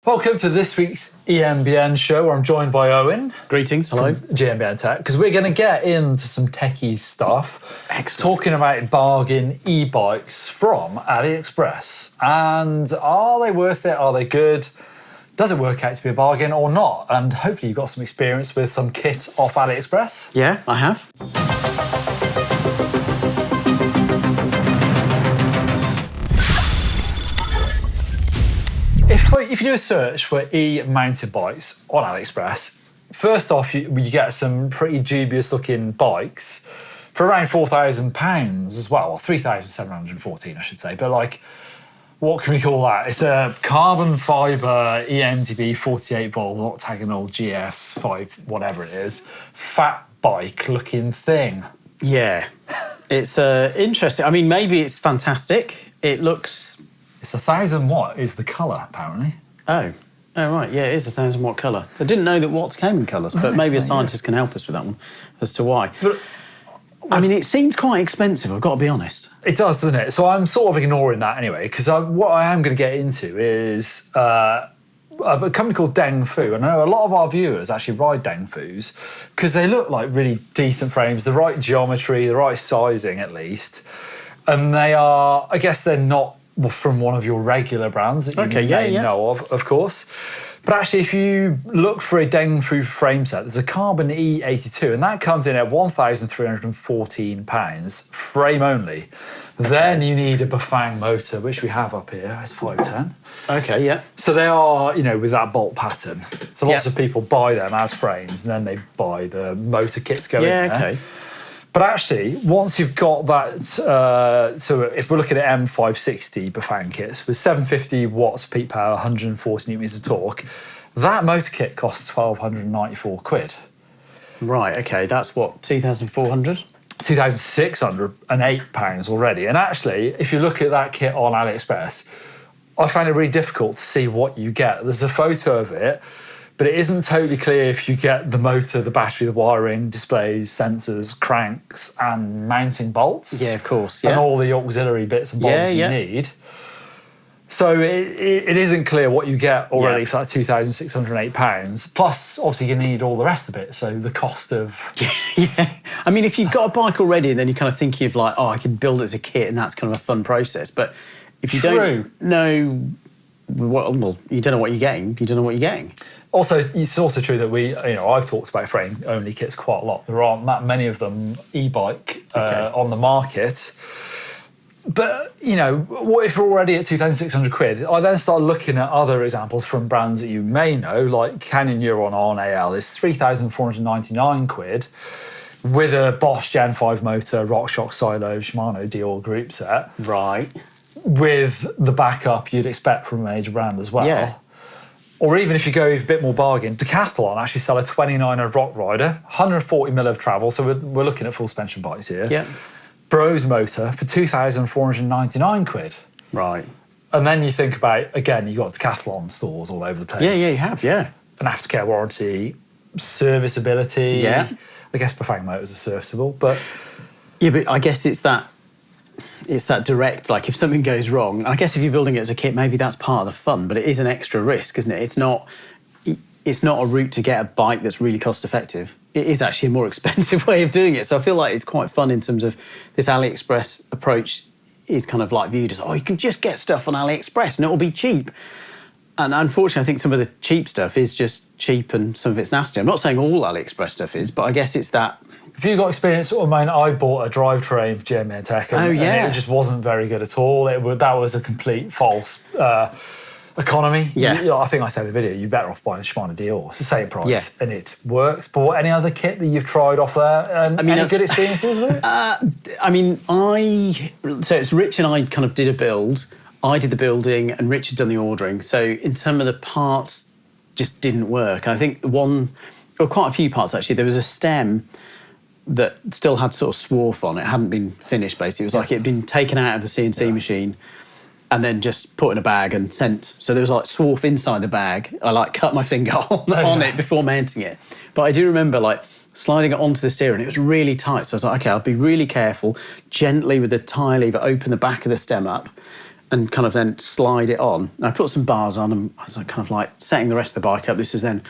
Welcome to this week's EMBN Show, where I'm joined by Owen. Greetings, hello. GETTING Tech, because we're going to get into some techie stuff. Excellent. Talking about bargain e-bikes from AliExpress. And are they worth it? Are they good? Does it work out to be a bargain or not? And hopefully you've got some experience with some kit off AliExpress. Yeah, I have. If you do a search for e-mounted bikes on AliExpress, first off, you get some pretty dubious looking bikes for around £4,000 as well, or 3,714 I should say. But like, what can we call that? It's a carbon fibre eMTB 48 volt octagonal GS5, whatever it is, fat bike looking thing. Yeah, it's interesting. I mean, maybe it's fantastic. It looks... It's 1,000 watt is the colour, apparently. Oh, right, yeah, it is 1,000 watt colour. I didn't know that watts came in colours, but maybe a scientist can help us with that one as to why. But, I mean, it seems quite expensive, I've got to be honest. It does, doesn't it? So I'm sort of ignoring that anyway, because what I am going to get into is a company called Donoghue. And I know a lot of our viewers actually ride Donoghues because they look like really decent frames, the right geometry, the right sizing at least. And they are, I guess they're not from one of your regular brands that you may know of course. But actually, if you look for a Donoghue frame set, there's a Carbon E82, and that comes in at £1,314, frame only. Then you need a Bafang motor, which we have up here. It's 510. Okay, yeah. So they are, with that bolt pattern. So lots of people buy them as frames, and then they buy the motor kits going in there. Okay. But actually, once you've got that, so if we're looking at M560 Bafang kits with 750 watts peak power, 140 newton meters of torque, that motor kit costs £1,294. Right, okay, that's what, 2,400? £2,608 already. And actually, if you look at that kit on AliExpress, I find it really difficult to see what you get. There's a photo of it, but it isn't totally clear if you get the motor, the battery, the wiring, displays, sensors, cranks, and mounting bolts. Yeah, of course. Yeah. And all the auxiliary bits and bobs you need. So it isn't clear what you get already for that £2,608. Plus, obviously, you need all the rest of it. So the cost of... Yeah. I mean, if you've got a bike already, then you're kind of thinking of like, oh, I can build it as a kit, and that's kind of a fun process. But if you don't know... Well, you don't know what you're getting. You don't know what you're getting. Also, it's also true that I've talked about frame-only kits quite a lot. There aren't that many of them e-bike on the market. But, what if you're already at £2,600? I then start looking at other examples from brands that you may know, like Canon Neuron on AL is £3,499 with a Bosch Gen 5 motor, RockShox Silo, Shimano Dior group set. Right. With the backup you'd expect from a major brand as well. Yeah. Or even if you go with a bit more bargain, Decathlon actually sell a 29er Rock Rider, 140 mil of travel, so we're looking at full suspension bikes here. Yeah. Bros motor for £2,499. Right. And then you think about, again, you've got Decathlon stores all over the place. Yeah, you have, yeah. An aftercare warranty, serviceability. Yeah. I guess Bafang motors are serviceable, but... Yeah, but I guess it's that direct, like if something goes wrong, I guess if you're building it as a kit, maybe that's part of the fun, but it is an extra risk, isn't it? It's not a route to get a bike that's really cost effective. It is actually a more expensive way of doing it. So I feel like it's quite fun in terms of this AliExpress approach is kind of like viewed as, oh, you can just get stuff on AliExpress and it'll be cheap. And unfortunately, I think some of the cheap stuff is just cheap and some of it's nasty. I'm not saying all AliExpress stuff is, but I guess it's that. Have you got experience? I bought a drivetrain for GETTING Tech, and it just wasn't very good at all. That was a complete false economy. Yeah. I think I said in the video, you're better off buying a Shimano Dior. It's the same price, and it works. But any other kit that you've tried off there? And any good experiences with it? So it's Rich and I kind of did a build. I did the building, and Rich had done the ordering. So in terms of the parts, just didn't work. And I think quite a few parts actually. There was a stem that still had sort of swarf on it, hadn't been finished basically. It was like it had been taken out of the CNC machine and then just put in a bag and sent. So there was like swarf inside the bag. I cut my finger on it before mounting it. But I do remember sliding it onto the steer and it was really tight. So I was like, okay, I'll be really careful, gently with the tyre lever, open the back of the stem up and kind of then slide it on. I put some bars on and I was kind of like setting the rest of the bike up. This is then,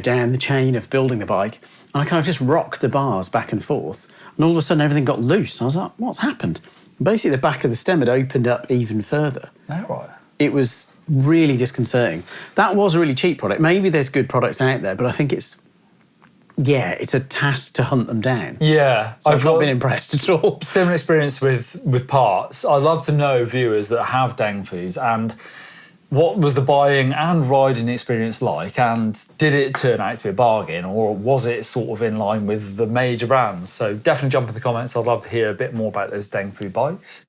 down the chain of building the bike. And I kind of just rocked the bars back and forth. And all of a sudden everything got loose. And I was like, what's happened? And basically the back of the stem had opened up even further. Oh, right. It was really disconcerting. That was a really cheap product. Maybe there's good products out there, but I think it's a task to hunt them down. Yeah. So I've not been impressed at all. Similar experience with parts. I'd love to know viewers that have Donoghue and what was the buying and riding experience like, and did it turn out to be a bargain, or was it sort of in line with the major brands? So definitely jump in the comments. I'd love to hear a bit more about those Donoghue bikes.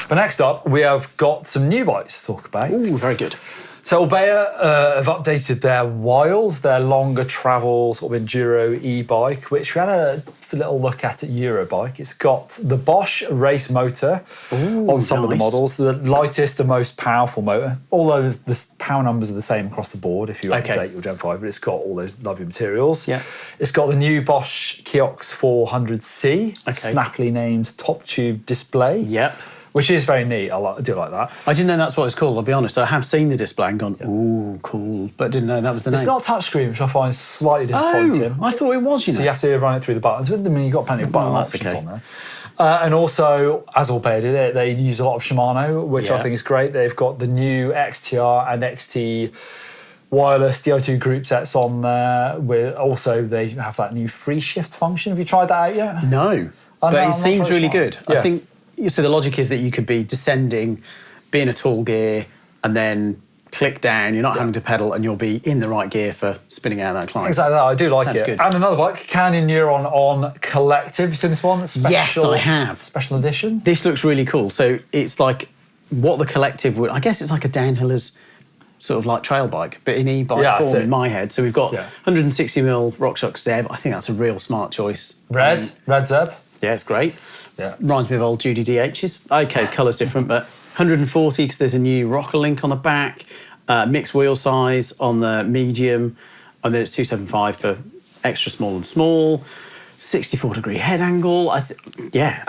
But next up, we have got some new bikes to talk about. Ooh, very good. So Orbea have updated their Wild, their longer travel sort of enduro e-bike, which we had a little look at Eurobike. It's got the Bosch race motor on some of the models, the lightest and most powerful motor, although the power numbers are the same across the board if you update your Gen 5, but it's got all those lovely materials. Yeah. It's got the new Bosch Kiox 400C, snappily named top tube display. Yep. Which is very neat. I do like that. I didn't know that's what it's called, I'll be honest. I have seen the display and gone, ooh, cool, but didn't know that was the name. It's not touchscreen, which I find slightly disappointing. Oh, I thought it was, So you have to run it through the buttons. I mean, you've got plenty of button options on there. And also, as Orbea did, they use a lot of Shimano, which I think is great. They've got the new XTR and XT wireless DI2 group sets on there. They have that new free shift function. Have you tried that out yet? No, but it seems really good. Yeah. I think, so the logic is that you could be descending, be in a tall gear, and then click down. You're not having to pedal, and you'll be in the right gear for spinning out that climb. Exactly that. I do like it. Good. And another bike, Canyon Neuron on Collective. You seen this one? Yes, I have. Special edition. This looks really cool. So it's like what the Collective would, I guess it's like a downhiller's sort of like trail bike, but in e-bike form in my head. So we've got 160mm RockShox Zeb. I think that's a real smart choice. Red Zeb. Yeah, it's great. Yeah. Reminds me of old Judy DH's. Okay, colour's different, but 140 because there's a new rocker link on the back, mixed wheel size on the medium, and then it's 275 for extra small and small, 64-degree head angle. I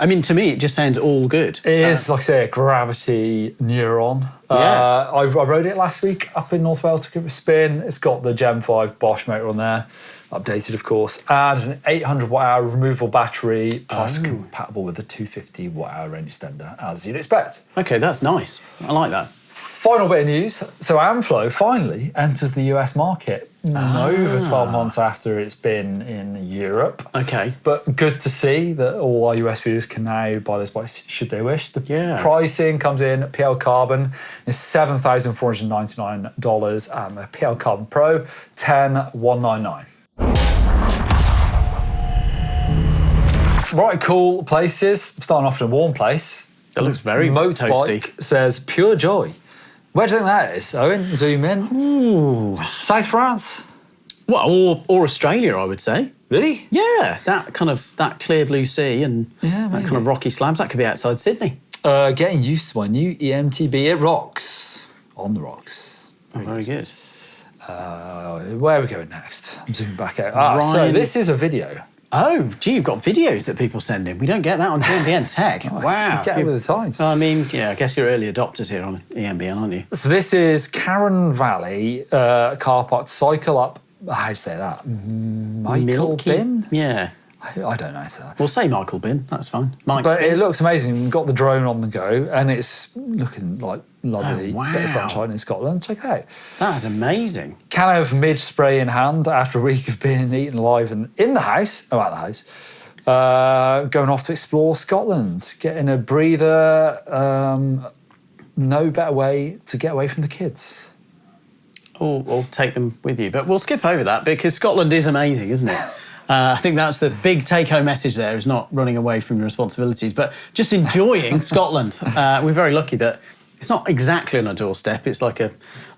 mean, to me, it just sounds all good. It is, like I say, a gravity Neuron. I rode it last week up in North Wales to give it a spin. It's got the Gen 5 Bosch motor on there, updated, of course, and an 800 watt-hour removable battery, plus compatible with the 250 watt-hour range extender, as you'd expect. Okay, that's nice. I like that. Final bit of news. So Amflow finally enters the US market over 12 months after it's been in Europe. Okay. But good to see that all our US viewers can now buy those bikes should they wish. The pricing comes in at PL Carbon is $7,499 and the PL Carbon Pro $10,199. Right, cool places. Starting off in a warm place. That looks very toasty. Motorbike says Pure Joy. Where do you think that is, Owen? Zoom in. Ooh. South France? Well, or Australia, I would say. Really? Yeah, that clear blue sea and that kind of rocky slabs, that could be outside Sydney. Getting used to my new eMTB. It rocks. On the rocks. Very good. Where are we going next? I'm zooming back out. So this is a video. Oh, gee, you've got videos that people send in. We don't get that on EMBN Tech. Wow. Get with the times. I mean, I guess you're early adopters here on EMBN, aren't you? So this is Karen Valley car park to cycle up. How do you say that? Michael Bin? Yeah. I don't know. So. We'll say Michael Bin. That's fine. But it looks amazing. We've got the drone on the go, and it's looking like lovely bit of sunshine in Scotland. Check it out. That is amazing. Can of mid spray in hand after a week of being eaten alive and in the house, at the house, going off to explore Scotland, getting a breather. No better way to get away from the kids. Or take them with you. But we'll skip over that because Scotland is amazing, isn't it? I think that's the big take-home message there, is not running away from your responsibilities, but just enjoying Scotland. We're very lucky that it's not exactly on our doorstep. It's like a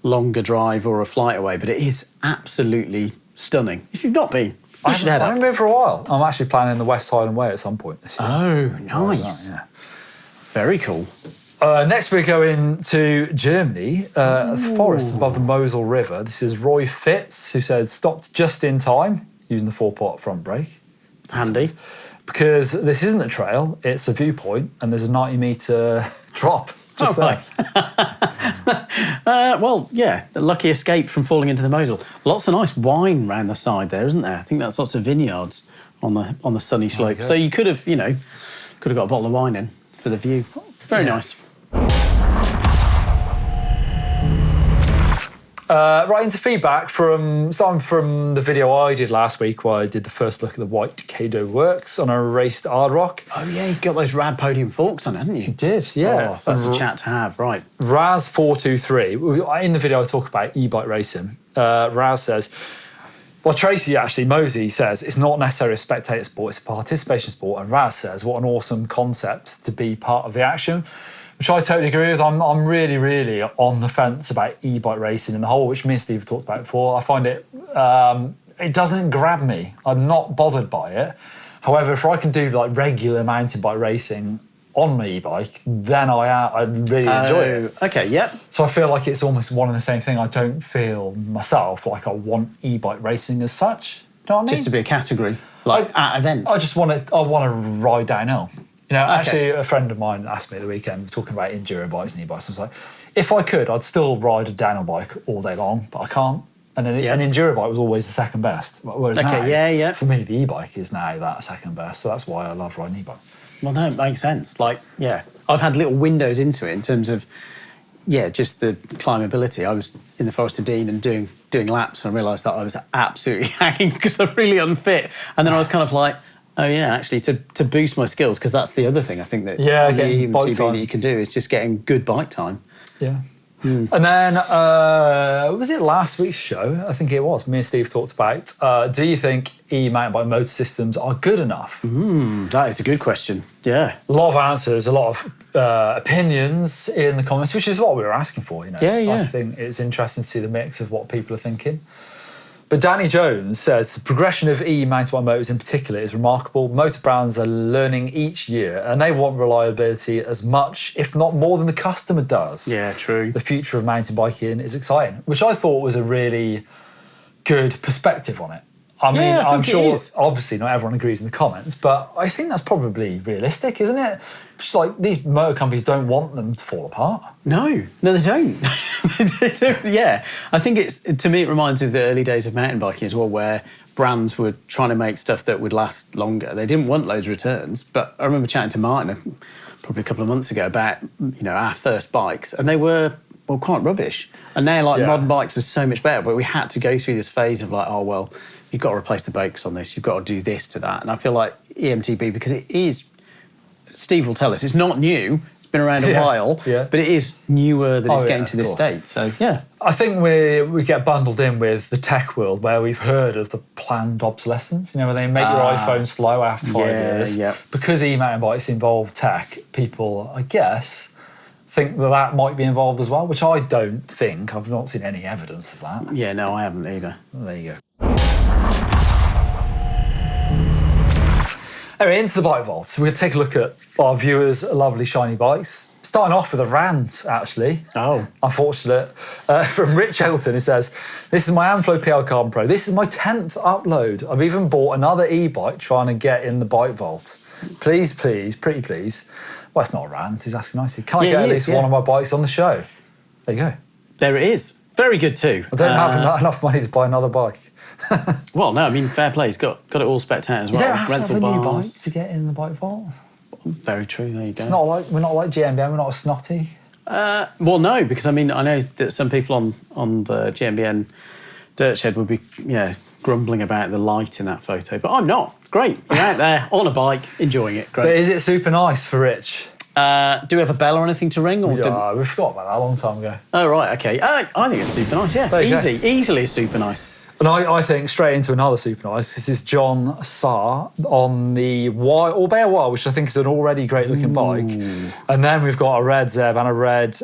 longer drive or a flight away, but it is absolutely stunning. If you've not been, you should head up. I haven't been for a while. I'm actually planning the West Highland Way at some point this year. Oh, nice. Yeah. Very cool. Next we're going to Germany, the forest above the Mosel River. This is Roy Fitz, who said stopped just in time, using the 4-pot front brake. Handy. because this isn't a trail, it's a viewpoint, and there's a 90-metre drop. Just right. Well, yeah, the lucky escape from falling into the Mosel. Lots of nice wine round the side there, isn't there? I think that's lots of vineyards on the sunny slope. So you could have, got a bottle of wine in for the view. Very nice. Right into feedback starting from the video I did last week where I did the first look at the Whyte Kado works on a raced hard rock. Oh yeah, you got those rad podium forks on, hadn't you? You did, yeah. Oh, that's a chat to have, right. Raz423, in the video I talk about e-bike racing. Raz says, well, Tracy Mosey says, it's not necessarily a spectator sport, it's a participation sport. And Raz says, what an awesome concept to be part of the action. Which I totally agree with. I'm really, really on the fence about e-bike racing and the whole, which me and Steve have talked about before. I find it doesn't grab me. I'm not bothered by it. However, if I can do like regular mountain bike racing on my e-bike, then I really enjoy it. Okay, yep. So I feel like it's almost one and the same thing. I don't feel myself like I want e-bike racing as such. You know what I mean? Just to be a category, at events. I want to ride downhill. Actually, a friend of mine asked me the weekend, talking about enduro bikes and e-bikes. I was like, if I could, I'd still ride a downhill bike all day long, but I can't. And an enduro bike was always the second best. Whereas now, for me, the e-bike is now that second best. So that's why I love riding e-bike. Well, no, it makes sense. I've had little windows into it in terms of, just the climbability. I was in the Forest of Dean and doing laps, and I realised that I was absolutely hanging because I'm really unfit. And then I was kind of like, oh yeah, actually to boost my skills, because that's the other thing I think that the eMTB that you can do is just getting good bike time. Yeah. And then, was it last week's show? I think it was. Me and Steve talked about, do you think e-mountain bike motor systems are good enough? That is a good question. Yeah. A lot of answers, a lot of opinions in the comments, which is what we were asking for. I think it's interesting to see the mix of what people are thinking. But Danny Jones says the progression of e-mountain bike motors in particular is remarkable. Motor brands are learning each year and they want reliability as much, if not more, than the customer does. Yeah, true. The future of mountain biking is exciting, which I thought was a really good perspective on it. I'm sure, obviously, not everyone agrees in the comments, but I think that's probably realistic, isn't it? It's like these motor companies don't want them to fall apart. No, they don't. They don't. Yeah, I think to me, it reminds me of the early days of mountain biking as well, where brands were trying to make stuff that would last longer. They didn't want loads of returns, but I remember chatting to Martin probably a couple of months ago about our first bikes, and they were quite rubbish. And now modern bikes are so much better, but we had to go through this phase of you've got to replace the brakes on this, you've got to do this to that. And I feel like eMTB, because it is, Steve will tell us, it's not new, it's been around a while, but it is newer that it's getting to this state. So, I think we get bundled in with the tech world where we've heard of the planned obsolescence, where they make your iPhone slow after 5 years. Yeah. Because e-mountain bikes involve tech, people, I guess, think that might be involved as well, which I don't think. I've not seen any evidence of that. Yeah, no, I haven't either. Well, there you go. Anyway, into the bike vault. We're going to take a look at our viewers' lovely shiny bikes. Starting off with a rant, actually. Oh. Unfortunate. From Rich Elton, who says, this is my Amflow PL Carbon Pro. This is my 10th upload. I've even bought another e-bike trying to get in the bike vault. Please, pretty please. Well, it's not a rant, he's asking nicely. Can I get at least one of my bikes on the show? There you go. There it is. Very good too. I don't have enough money to buy another bike. Well, no, fair play. He's got it all specced out as well. You don't have to have a new bike to get in the bike vault. Very true, there you go. It's not we're not like GMBN, we're not a snotty. Well, no, because I know that some people on the GMBN dirt shed would be grumbling about the light in that photo, but I'm not. It's great. You're out there on a bike, enjoying it. Great. But is it super nice for Rich? Do we have a bell or anything to ring? Or we forgot about that a long time ago. Oh, right, okay. I think it's super nice, Easily super nice. And I think straight into another super nice. This is John Saar on the Orbea Whyte, which I think is an already great looking bike. And then we've got a red Zeb and a red,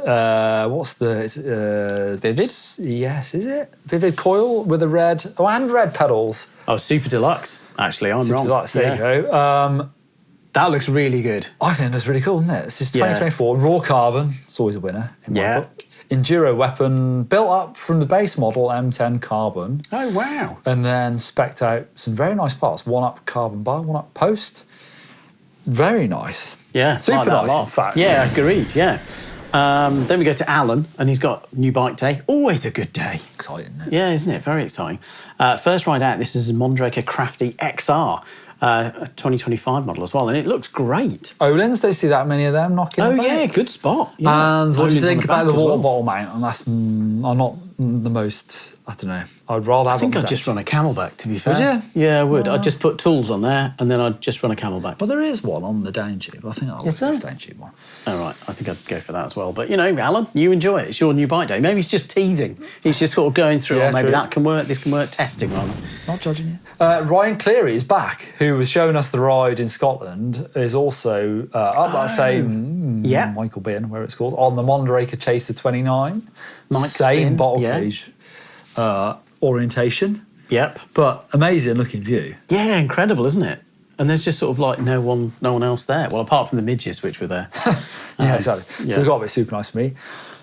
Vivid? Yes, is it? Vivid coil with a red, and red pedals. Oh, Super Deluxe, actually, I'm wrong. Deluxe, there you go. That looks really good. I think that's really cool, isn't it? This is 2024, raw carbon. It's always a winner in my book. Enduro weapon, built up from the base model M10 carbon. Oh, wow. And then spec'd out some very nice parts. One up carbon bar, one up post. Very nice. Yeah, super like that a nice, lot. in fact. Yeah, agreed. Yeah. Then we go to Alan, and he's got new bike day. Always a good day. Exciting, isn't it? Yeah, isn't it? Very exciting. First ride out, this is a Mondraker Crafty XR, a 2025 model as well, and it looks great. Olin's, don't see that many of them knocking Oh, about. yeah, good spot. Yeah. And what do you Olin's on think about back the as water well. bottle mount? And that's I'm not the most, I don't know. I'd rather have I think it on I'd the just dash. run a Camelback, to be fair. Would you? Yeah, I would. I'd just put tools on there, and then I'd just run a Camelback. Well, there is one on the down tube. I think I'll Is look there? at the down tube one. All right, I think I'd go for that as well. But, you know, Alan, you enjoy it. It's your new bike day. Maybe he's just teething. He's just sort of going through, Yeah, maybe true. that can work, this can work, testing rather. Not judging you. Ryan Cleary is back, who was showing us the ride in Scotland, is also up that same Yeah. Michael Bin, where it's called, on the Mondraker Chaser 29. Mike's same Bin, bottle yeah. cage orientation, Yep. but amazing looking view. Yeah, incredible, isn't it? And there's just sort of like no one else there. Well, apart from the midges, which were there. Yeah, exactly. yeah. So they've got to be super nice for me.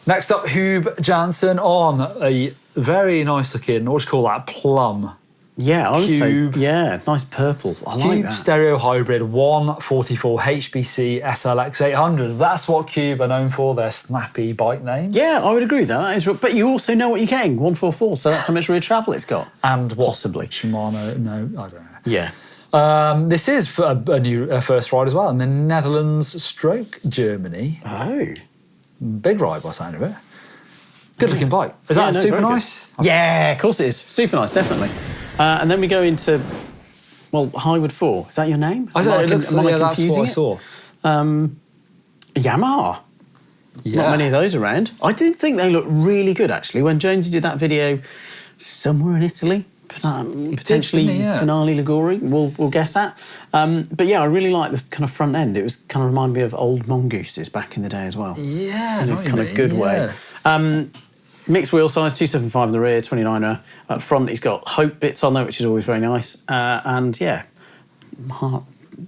Next up, Hube Jansen on a very nice looking, what do you call that, plum. Yeah, I would Cube. say, yeah, nice purple. I like Cube that. Stereo Hybrid 144 HBC SLX 800. That's what Cube are known for, their snappy bike names. Yeah, I would agree with that. That is, but you also know what you're getting, 144, so that's how much rear travel it's got. And what? Possibly. Shimano, no, I don't know. Yeah. This is for a new first ride as well, in the Netherlands stroke Germany. Oh. Big ride by the sound of it. Good looking bike. Is Yeah, that no, super very good. nice? Yeah, of course it is. Super nice, definitely. And then we go into, well, Highwood 4. Is that your name? I don't know, it looks am I yeah, that's what I confusing saw. it? Yamaha. Yeah. Not many of those around. I did think they looked really good, actually. When Jonesy did that video somewhere in Italy, potentially didn't he? Yeah. Finale Liguri, we'll guess at. But yeah, I really like the kind of front end. It was kind of reminded me of old mongooses back in the day as well. Yeah, In I know a what you kind of mean, good yeah. way. Mixed wheel size, 275 in the rear, 29er up front. He's got Hope bits on there, which is always very nice. And yeah, heart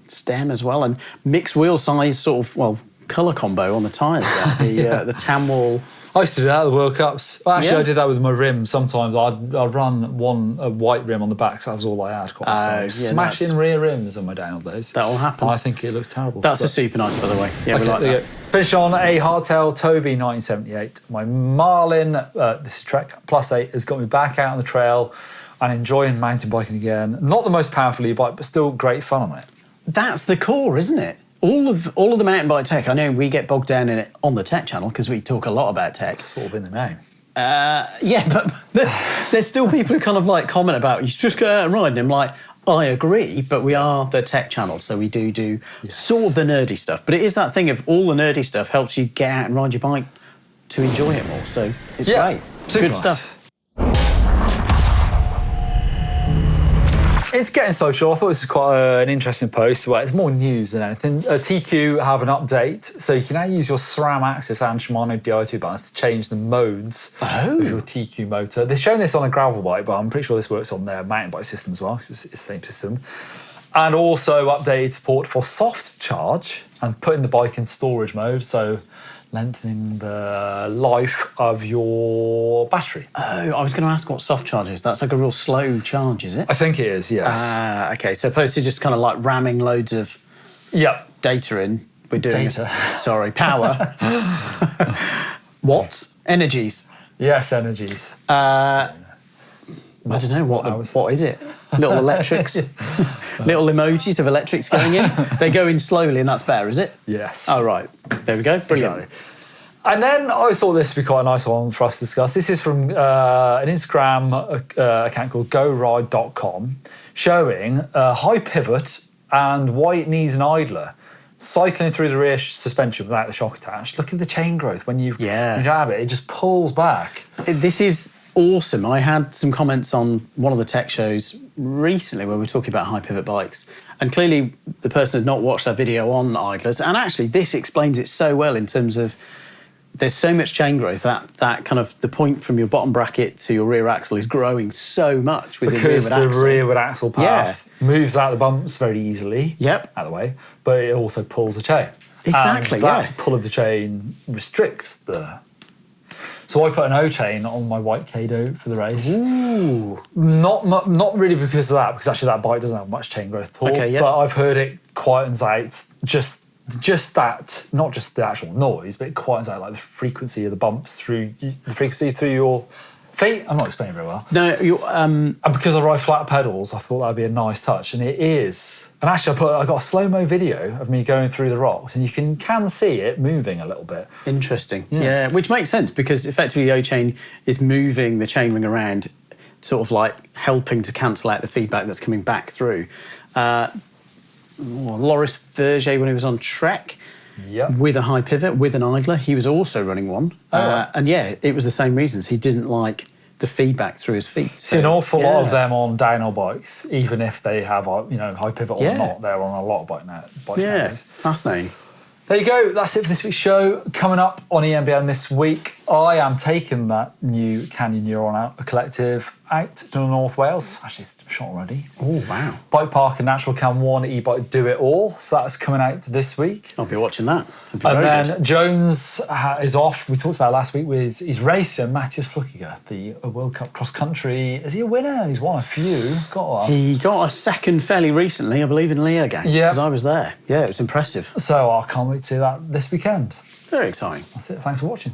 stem as well. And mixed wheel size, sort of, well, colour combo on the tyres there. The Tamwall. I used to do that at the World Cups. Well, actually, Yeah. I did that with my rims. Sometimes I'd run a white rim on the back, so that was all I had. Quite often. yeah, Smashing rear rims on my downhill days. That'll happen. And I think it looks terrible. That's a But- super nice, by the way. Yeah, we Okay, like there you that. go. Finish on a hardtail Toby 1978. My Marlin, this is Trek Plus 8, has got me back out on the trail and enjoying mountain biking again. Not the most powerful e-bike, but still great fun on it. That's the core, isn't it? All of the mountain bike tech. I know we get bogged down in it on the tech channel because we talk a lot about tech. Sort of in the name. Yeah, but there's still people who kind of like comment about you should just go out and ride. And I'm like, I agree, but we are the tech channel, so we do sort of the nerdy stuff. But it is that thing of all the nerdy stuff helps you get out and ride your bike to enjoy it more. So it's great. Super Good nice. stuff. It's Getting Social. I thought this was quite an interesting post. Well, it's more news than anything. TQ have an update, so you can now use your SRAM Axis and Shimano Di2 buttons to change the modes of your TQ motor. They're showing this on a gravel bike, but I'm pretty sure this works on their mountain bike system as well, because it's the same system. And also updated support for soft charge and putting the bike in storage mode, so lengthening the life of your battery. Oh, I was going to ask what soft charge is. That's like a real slow charge, is it? I think it is, yes. Okay, so opposed to just kind of like ramming loads of Yep. data in, we're doing Data. Sorry, power. Watts, energies. Yes, energies. I don't know what is it? Little electrics, little emojis of electrics going in. They go in slowly, and that's better, is it? Yes. Oh right, there we go. Brilliant. Exactly. And then I thought this would be quite a nice one for us to discuss. This is from an Instagram account called GoRide.com, showing high pivot and Whyte knees and idler cycling through the rear suspension without the shock attached. Look at the chain growth when you have it; it just pulls back. This is awesome. I had some comments on one of the tech shows recently where we were talking about high pivot bikes, and clearly the person had not watched that video on idlers. And actually, this explains it so well in terms of there's so much chain growth that kind of the point from your bottom bracket to your rear axle is growing so much with Because the the rearward axle. rearward axle path moves out the bumps very easily. Yep. Out of the way, but it also pulls the chain. Exactly, And that yeah. pull of the chain restricts the So I put an O chain on my Whyte Kado for the race. Ooh. Not really because of that, because actually that bike doesn't have much chain growth at all. Okay, yeah. But I've heard it quietens out just that, not just the actual noise, but it quietens out like the frequency of the bumps through your feet. I'm not explaining very well. No, And because I ride flat pedals, I thought that'd be a nice touch, and it is. And actually, I got a slow-mo video of me going through the rocks, and you can see it moving a little bit. Interesting. Yeah, which makes sense because effectively the O-chain is moving the chainring around, sort of like helping to cancel out the feedback that's coming back through. Loris Verger, when he was on Trek, with a high pivot, with an idler, he was also running one. And yeah, it was the same reasons. He didn't like the feedback through his feet. See, an awful lot of them on downhill bikes, even if they have high pivot or not, they're on a lot of bikes nowadays. Fascinating. There you go. That's it for this week's show. Coming up on EMBN this week, I am taking that new Canyon Neuron out collective out to North Wales. Actually, it's shot already. Oh, wow. Bike Park and Natural Cam 1 e-bike do it all. So that's coming out this week. I'll be watching that. And then Jones is off. We talked about last week with his racer, Matthias Flukiger, the World Cup cross country. Is he a winner? He's won a few. He got a second fairly recently, I believe, in Leogang. Yeah. Because I was there. Yeah, it was impressive. So I can't wait to see that this weekend. Very exciting. That's it. Thanks for watching.